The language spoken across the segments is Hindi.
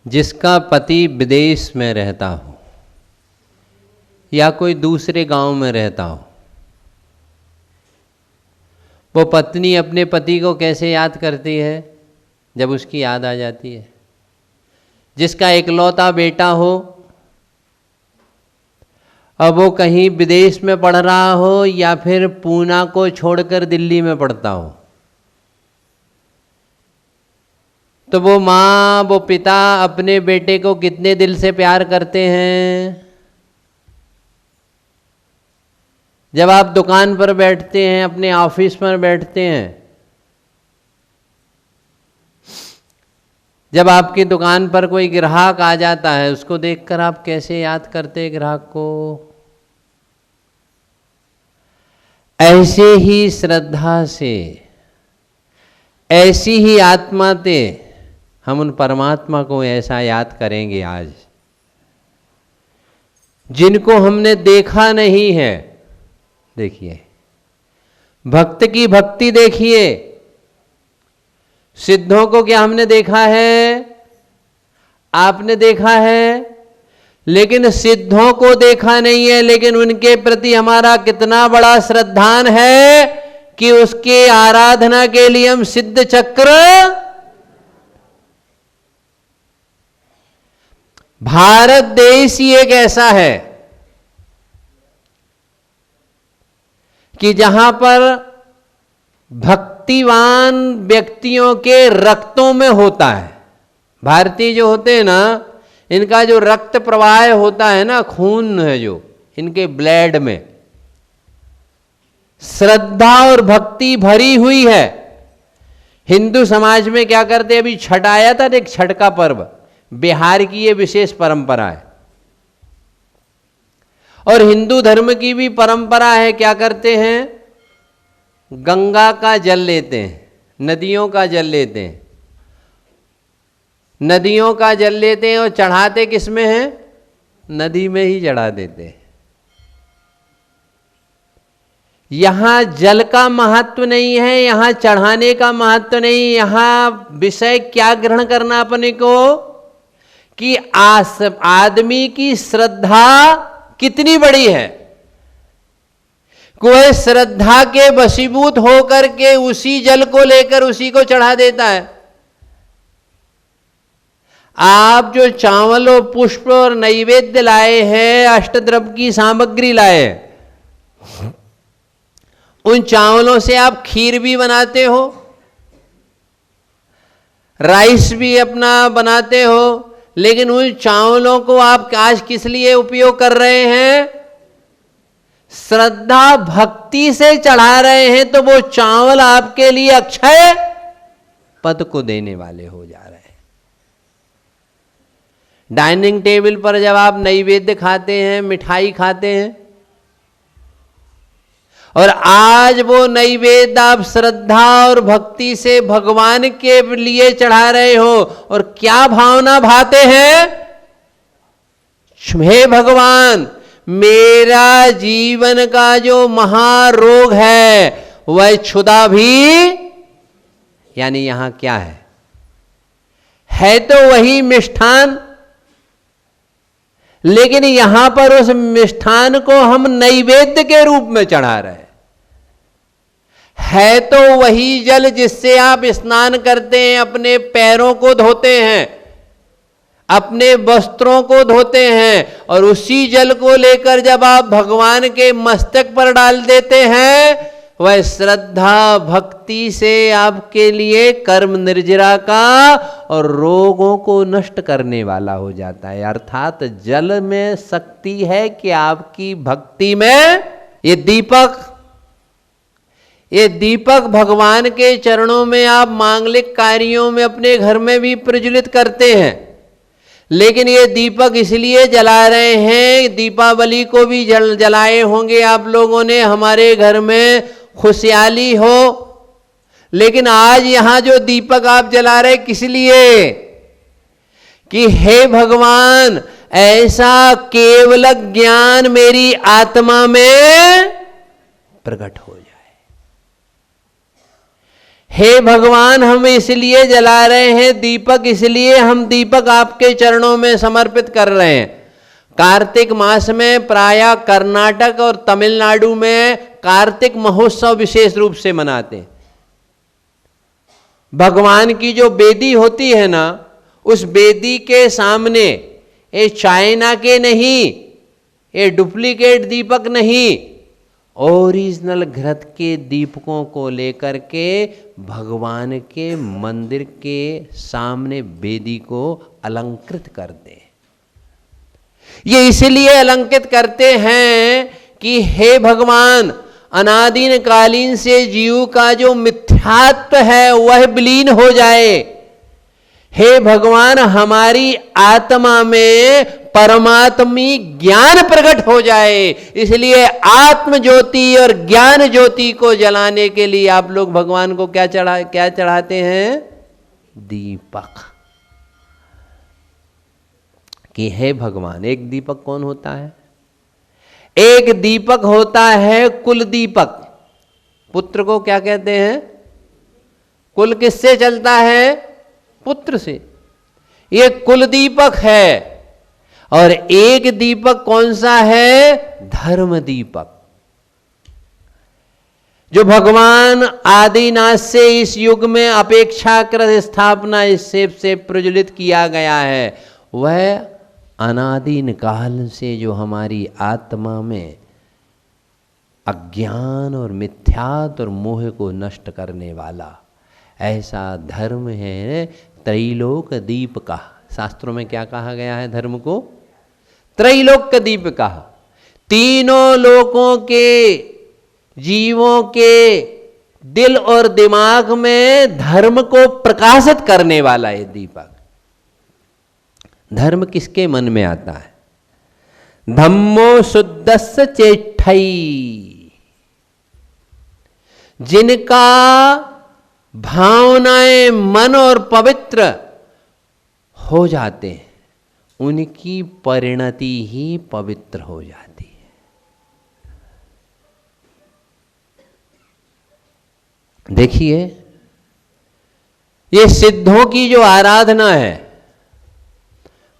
जिसका पति विदेश में रहता हो या कोई दूसरे गांव में रहता हो, वो पत्नी अपने पति को कैसे याद करती है? जब उसकी याद आ जाती है। जिसका इकलौता बेटा हो, अब वो कहीं विदेश में पढ़ रहा हो या फिर पूना को छोड़कर दिल्ली में पढ़ता हो, तो वो माँ वो पिता अपने बेटे को कितने दिल से प्यार करते हैं। जब आप दुकान पर बैठते हैं, अपने ऑफिस पर बैठते हैं, जब आपकी दुकान पर कोई ग्राहक आ जाता है, उसको देखकर आप कैसे याद करते हैं ग्राहक को? ऐसे ही श्रद्धा से, ऐसी ही आत्मा से हम उन परमात्मा को ऐसा याद करेंगे आज, जिनको हमने देखा नहीं है। देखिए, भक्त की भक्ति देखिए। सिद्धों को क्या हमने देखा है? आपने देखा है, लेकिन सिद्धों को देखा नहीं है। लेकिन उनके प्रति हमारा कितना बड़ा श्रद्धान है कि उसके आराधना के लिए हम सिद्ध चक्र, भारत देश ही एक ऐसा है कि जहां पर भक्तिवान व्यक्तियों के रक्तों में होता है। भारतीय जो होते हैं ना, इनका जो रक्त प्रवाह होता है ना, खून है जो इनके ब्लड में, श्रद्धा और भक्ति भरी हुई है। हिंदू समाज में क्या करते, अभी छठ आया था, एक छठ का पर्व, बिहार की ये विशेष परंपरा है। और हिंदू धर्म की भी परंपरा है, क्या करते हैं, गंगा का जल लेते हैं, नदियों का जल लेते हैं, नदियों का जल लेते हैं और चढ़ाते किस में हैं? नदी में ही चढ़ा देते हैं। यहां जल का महत्व नहीं है, यहां चढ़ाने का महत्व नहीं। यहां विषय क्या ग्रहण करना अपने को कि आदमी की श्रद्धा कितनी बड़ी है। कोई श्रद्धा के वशीभूत होकर के उसी जल को लेकर उसी को चढ़ा देता है। आप जो चावल और पुष्प और नैवेद्य लाए हैं, अष्टद्रव्य की सामग्री लाए, उन चावलों से आप खीर भी बनाते हो, राइस भी अपना बनाते हो, लेकिन उन चावलों को आप आज किस लिए उपयोग कर रहे हैं? श्रद्धा भक्ति से चढ़ा रहे हैं, तो वो चावल आपके लिए अक्षय पद को देने वाले हो जा रहे हैं। डाइनिंग टेबल पर जब आप नैवेद्य खाते हैं, मिठाई खाते हैं, और आज वो नैवेद्य आप श्रद्धा और भक्ति से भगवान के लिए चढ़ा रहे हो, और क्या भावना भाते हैं? हे भगवान, मेरा जीवन का जो महारोग है वह क्षुधा भी, यानी यहां क्या है तो वही मिष्ठान, लेकिन यहां पर उस मिष्ठान को हम नैवेद्य के रूप में चढ़ा रहे हैं। है तो वही जल जिससे आप स्नान करते हैं, अपने पैरों को धोते हैं, अपने वस्त्रों को धोते हैं, और उसी जल को लेकर जब आप भगवान के मस्तक पर डाल देते हैं, वह श्रद्धा भक्ति से आपके लिए कर्म निर्जरा का और रोगों को नष्ट करने वाला हो जाता है। अर्थात जल में शक्ति है कि आपकी भक्ति में ये दीपक भगवान के चरणों में आप मांगलिक कार्यों में अपने घर में भी प्रज्वलित करते हैं, लेकिन ये दीपक इसलिए जला रहे हैं, दीपावली को भी जलाए होंगे आप लोगों ने, हमारे घर में खुशहाली हो। लेकिन आज यहां जो दीपक आप जला रहे किस लिए? कि हे भगवान, ऐसा केवल ज्ञान मेरी आत्मा में प्रकट हो जाए। हे भगवान, हम इसलिए जला रहे हैं दीपक, इसलिए हम दीपक आपके चरणों में समर्पित कर रहे हैं। कार्तिक मास में प्रायः कर्नाटक और तमिलनाडु में कार्तिक महोत्सव विशेष रूप से मनाते हैं। भगवान की जो वेदी होती है ना, उस वेदी के सामने ये चाइना के नहीं, ये डुप्लीकेट दीपक नहीं, ओरिजिनल घृत के दीपकों को लेकर के भगवान के मंदिर के सामने वेदी को अलंकृत करते हैं। ये इसलिए अलंकृत करते हैं कि हे भगवान, अनादिन कालीन से जीव का जो मिथ्यात्व है वह विलीन हो जाए। हे भगवान, हमारी आत्मा में परमात्मी ज्ञान प्रकट हो जाए, इसलिए आत्म ज्योति और ज्ञान ज्योति को जलाने के लिए आप लोग भगवान को क्या चढ़ाते हैं? दीपक। कि हे भगवान, एक दीपक कौन होता है? एक दीपक होता है कुल दीपक। पुत्र को क्या कहते हैं? कुल किससे चलता है? पुत्र से। ये कुल दीपक है। और एक दीपक कौन सा है? धर्म दीपक, जो भगवान आदिनाथ से इस युग में अपेक्षाकृत स्थापना इससे से प्रज्वलित किया गया है। वह अनादिन काल से जो हमारी आत्मा में अज्ञान और मिथ्यात्व और मोह को नष्ट करने वाला ऐसा धर्म है त्रैलोक दीप का। शास्त्रों में क्या कहा गया है धर्म को? त्रैलोक दीप कहा। तीनों लोकों के जीवों के दिल और दिमाग में धर्म को प्रकाशित करने वाला है दीपक। धर्म किसके मन में आता है? धम्मो शुद्धस्य चेष्टई, जिनका भावनाएं मन और पवित्र हो जाते हैं, उनकी परिणति ही पवित्र हो जाती है। देखिए, ये सिद्धों की जो आराधना है,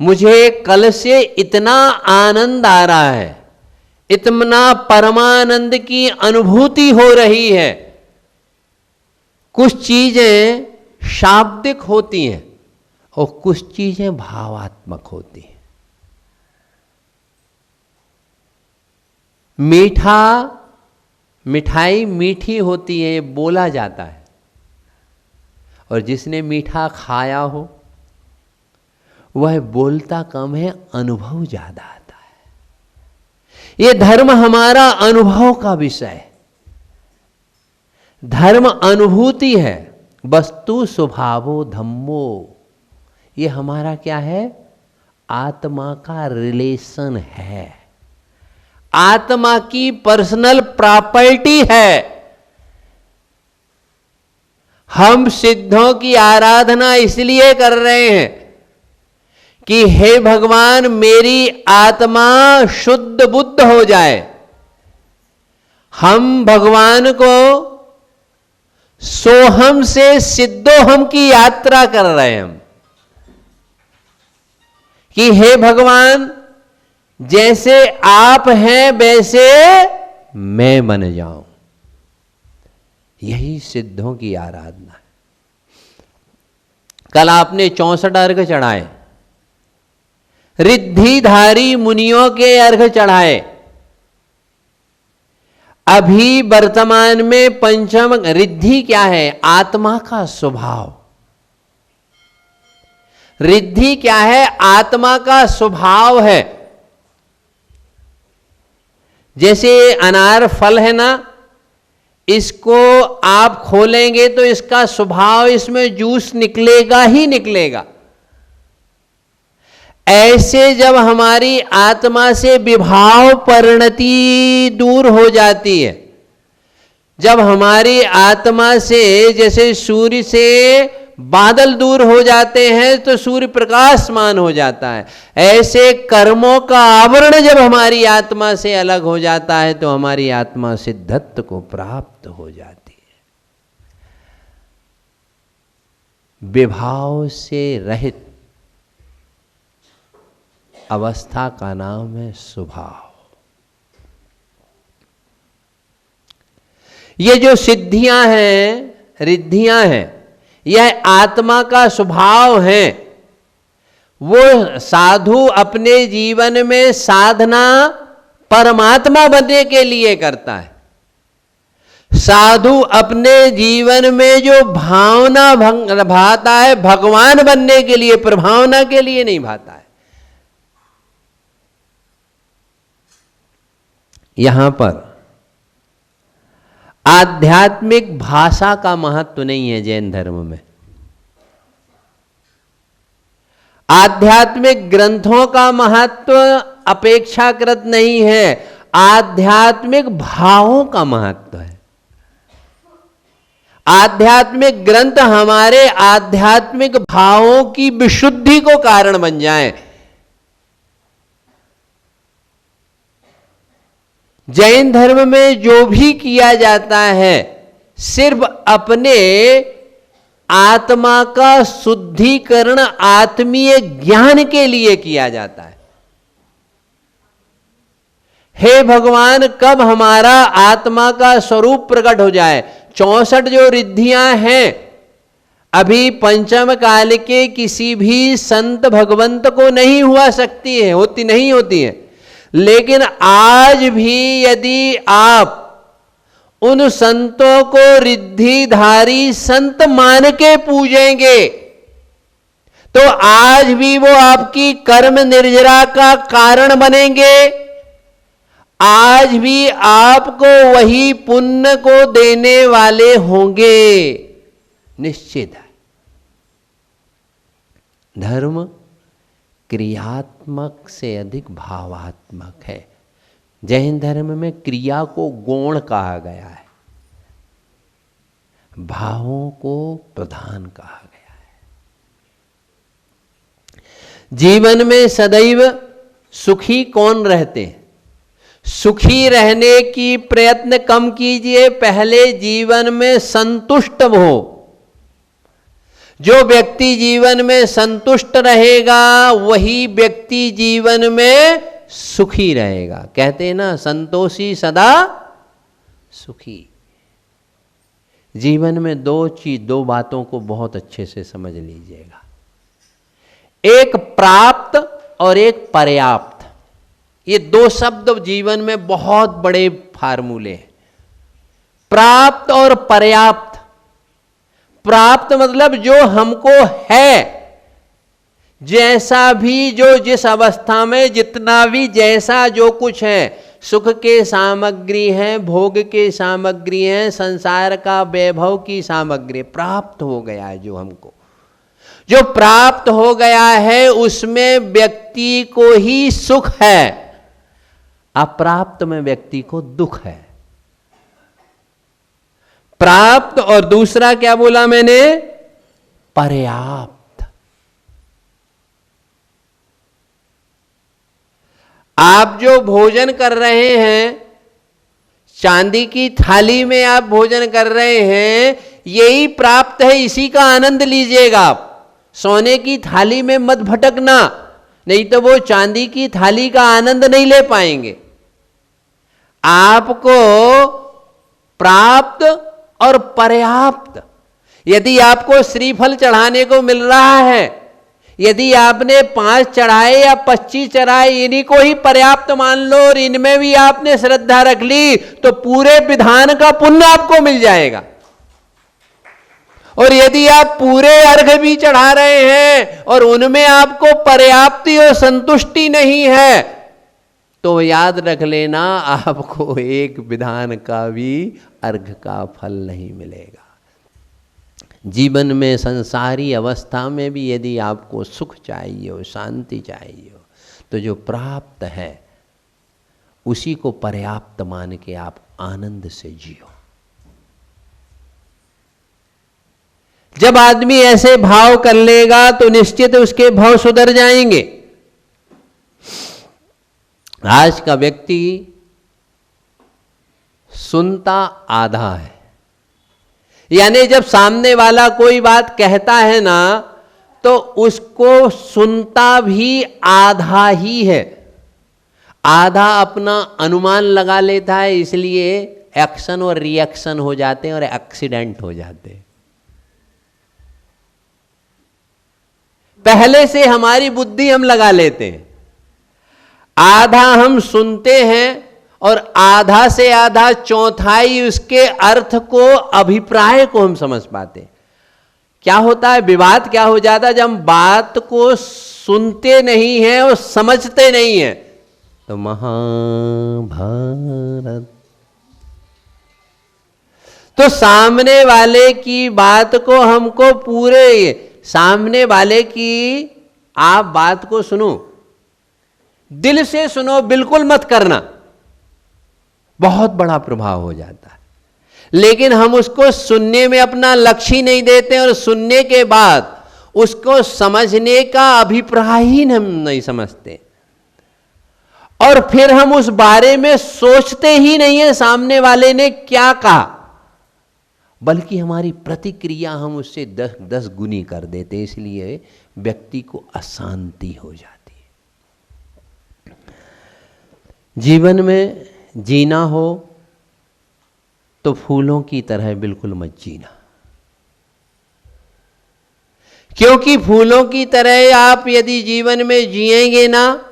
मुझे कल से इतना आनंद आ रहा है, इतना परमानंद की अनुभूति हो रही है। कुछ चीजें शाब्दिक होती हैं और कुछ चीजें भावात्मक होती हैं। मिठाई मीठी होती है, ये बोला जाता है, और जिसने मीठा खाया हो वह बोलता कम है, अनुभव ज्यादा आता है। ये धर्म हमारा अनुभव का विषय है। धर्म अनुभूति है। वस्तु स्वभावो धम्मो, ये हमारा क्या है? आत्मा का रिलेशन है, आत्मा की पर्सनल प्रॉपर्टी है। हम सिद्धों की आराधना इसलिए कर रहे हैं कि हे भगवान, मेरी आत्मा शुद्ध बुद्ध हो जाए। हम भगवान को सोहम से सिद्धोहम की यात्रा कर रहे हैं। हम कि हे भगवान, जैसे आप हैं वैसे मैं बन जाऊं। यही सिद्धों की आराधना है। कल आपने 64 अर्घ चढ़ाए, रिद्धिधारी मुनियों के अर्घ चढ़ाए। अभी वर्तमान में पंचम रिद्धि क्या है? आत्मा का स्वभाव। रिद्धि क्या है? आत्मा का स्वभाव है। जैसे अनार फल है ना, इसको आप खोलेंगे तो इसका स्वभाव, इसमें जूस निकलेगा ही निकलेगा। ऐसे जब हमारी आत्मा से विभाव परिणति दूर हो जाती है, जब हमारी आत्मा से जैसे सूर्य से बादल दूर हो जाते हैं तो सूर्य प्रकाशमान हो जाता है, ऐसे कर्मों का आवरण जब हमारी आत्मा से अलग हो जाता है तो हमारी आत्मा सिद्धत्व को प्राप्त हो जाती है। विभाव से रहित अवस्था का नाम है स्वभाव। ये जो सिद्धियां हैं, रिद्धियां हैं, यह आत्मा का स्वभाव है। वो साधु अपने जीवन में साधना परमात्मा बनने के लिए करता है। साधु अपने जीवन में जो भावना भाता है भगवान बनने के लिए, प्रभावना के लिए नहीं भाता है। यहां पर आध्यात्मिक भाषा का महत्व नहीं है जैन धर्म में। आध्यात्मिक ग्रंथों का महत्व अपेक्षाकृत नहीं है, आध्यात्मिक भावों का महत्व है। आध्यात्मिक ग्रंथ हमारे आध्यात्मिक भावों की विशुद्धि को कारण बन जाएं। जैन धर्म में जो भी किया जाता है सिर्फ अपने आत्मा का शुद्धिकरण, आत्मीय ज्ञान के लिए किया जाता है। हे भगवान, कब हमारा आत्मा का स्वरूप प्रकट हो जाए। 64 जो रिद्धियां हैं, अभी पंचम काल के किसी भी संत भगवंत को नहीं हुआ सकती है, होती नहीं होती है। लेकिन आज भी यदि आप उन संतों को रिद्धिधारी संत मान के पूजेंगे तो आज भी वो आपकी कर्म निर्जरा का कारण बनेंगे। आज भी आपको वही पुण्य को देने वाले होंगे, निश्चित है। धर्म क्रियात्मक से अधिक भावात्मक है। जैन धर्म में क्रिया को गौण कहा गया है, भावों को प्रधान कहा गया है। जीवन में सदैव सुखी कौन रहते हैं? सुखी रहने की प्रयत्न कम कीजिए, पहले जीवन में संतुष्ट हो। जो व्यक्ति जीवन में संतुष्ट रहेगा वही व्यक्ति जीवन में सुखी रहेगा। कहते हैं ना, संतोषी सदा सुखी। जीवन में दो बातों को बहुत अच्छे से समझ लीजिएगा, एक प्राप्त और एक पर्याप्त। ये दो शब्द जीवन में बहुत बड़े फार्मूले हैं, प्राप्त और पर्याप्त। प्राप्त मतलब जो हमको है, जैसा भी, जो जिस अवस्था में जितना भी जैसा जो कुछ है, सुख के सामग्री हैं, भोग के सामग्री हैं, संसार का वैभव की सामग्री, प्राप्त हो गया है। जो हमको जो प्राप्त हो गया है उसमें व्यक्ति को ही सुख है, अप्राप्त में व्यक्ति को दुख है। प्राप्त और दूसरा क्या बोला मैंने? पर्याप्त। आप जो भोजन कर रहे हैं, चांदी की थाली में आप भोजन कर रहे हैं, यही प्राप्त है, इसी का आनंद लीजिएगा आप। सोने की थाली में मत भटकना, नहीं तो वो चांदी की थाली का आनंद नहीं ले पाएंगे। आपको प्राप्त और पर्याप्त, यदि आपको श्रीफल चढ़ाने को मिल रहा है, यदि आपने 5 चढ़ाए या 25 चढ़ाए, इन्हीं को ही पर्याप्त मान लो और इनमें भी आपने श्रद्धा रख ली तो पूरे विधान का पुण्य आपको मिल जाएगा। और यदि आप पूरे अर्घ भी चढ़ा रहे हैं और उनमें आपको पर्याप्ति और संतुष्टि नहीं है, तो याद रख लेना आपको एक विधान का भी अर्घ का फल नहीं मिलेगा। जीवन में संसारी अवस्था में भी यदि आपको सुख चाहिए हो, शांति चाहिए हो, तो जो प्राप्त है उसी को पर्याप्त मान के आप आनंद से जियो। जब आदमी ऐसे भाव कर लेगा तो निश्चित उसके भाव सुधर जाएंगे। आज का व्यक्ति सुनता आधा है, यानी जब सामने वाला कोई बात कहता है ना, तो उसको सुनता भी आधा ही है, आधा अपना अनुमान लगा लेता है, इसलिए एक्शन और रिएक्शन हो जाते हैं और एक्सीडेंट हो जाते हैं। पहले से हमारी बुद्धि हम लगा लेते हैं, आधा हम सुनते हैं और आधा से आधा चौथाई उसके अर्थ को, अभिप्राय को हम समझ पाते हैं। क्या होता है, विवाद क्या हो जाता है, जब हम बात को सुनते नहीं हैं और समझते नहीं हैं, तो महाभारत। तो सामने वाले की बात को हमको पूरे, सामने वाले की आप बात को सुनो, दिल से सुनो, बिल्कुल मत करना, बहुत बड़ा प्रभाव हो जाता है। लेकिन हम उसको सुनने में अपना लक्ष्य नहीं देते और सुनने के बाद उसको समझने का अभिप्राय ही हम नहीं समझते, और फिर हम उस बारे में सोचते ही नहीं है सामने वाले ने क्या कहा, बल्कि हमारी प्रतिक्रिया हम उससे 10 गुनी कर देते, इसलिए व्यक्ति को अशांति हो जाती है। जीवन में जीना हो तो फूलों की तरह बिल्कुल मत जीना, क्योंकि फूलों की तरह आप यदि जीवन में जिएंगे ना,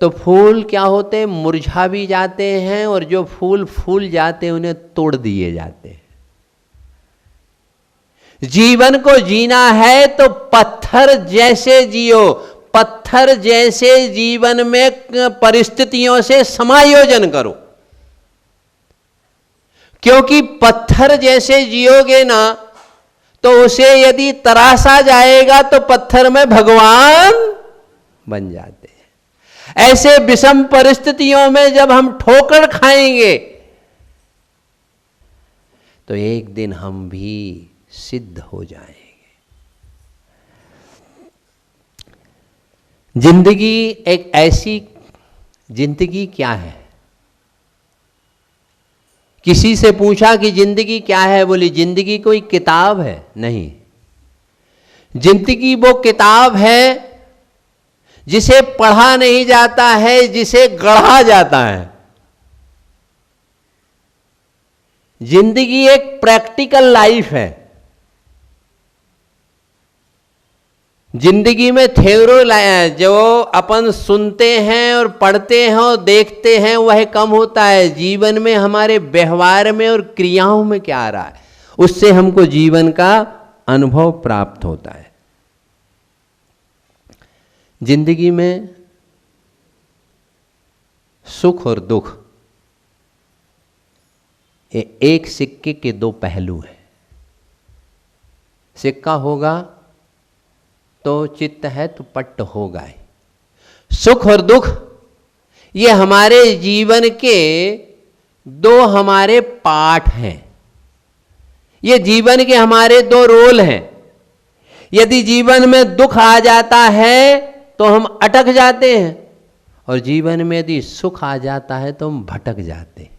तो फूल क्या होते हैं, मुरझा भी जाते हैं, और जो फूल फूल जाते हैं उन्हें तोड़ दिए जाते हैं। जीवन को जीना है तो पत्थर जैसे जियो, पत्थर जैसे जीवन में परिस्थितियों से समायोजन करो, क्योंकि पत्थर जैसे जियोगे ना, तो उसे यदि तराशा जाएगा तो पत्थर में भगवान बन जाते हैं। ऐसे विषम परिस्थितियों में जब हम ठोकर खाएंगे, तो एक दिन हम भी सिद्ध हो जाएंगे। जिंदगी एक ऐसी, जिंदगी क्या है, किसी से पूछा कि जिंदगी क्या है, बोली जिंदगी कोई किताब है, नहीं, जिंदगी वो किताब है जिसे पढ़ा नहीं जाता है, जिसे गढ़ा जाता है। जिंदगी एक प्रैक्टिकल लाइफ है। जिंदगी में थ्योरी जो अपन सुनते हैं और पढ़ते हैं और देखते हैं वह कम होता है, जीवन में हमारे व्यवहार में और क्रियाओं में क्या आ रहा है, उससे हमको जीवन का अनुभव प्राप्त होता है। जिंदगी में सुख और दुख एक सिक्के के 2 पहलू हैं। सिक्का होगा तो चित्त है तो पट्ट होगा ही। सुख और दुख ये हमारे जीवन के 2 हमारे पार्ट हैं, ये जीवन के हमारे 2 रोल हैं। यदि जीवन में दुख आ जाता है तो हम अटक जाते हैं, और जीवन में यदि सुख आ जाता है तो हम भटक जाते हैं।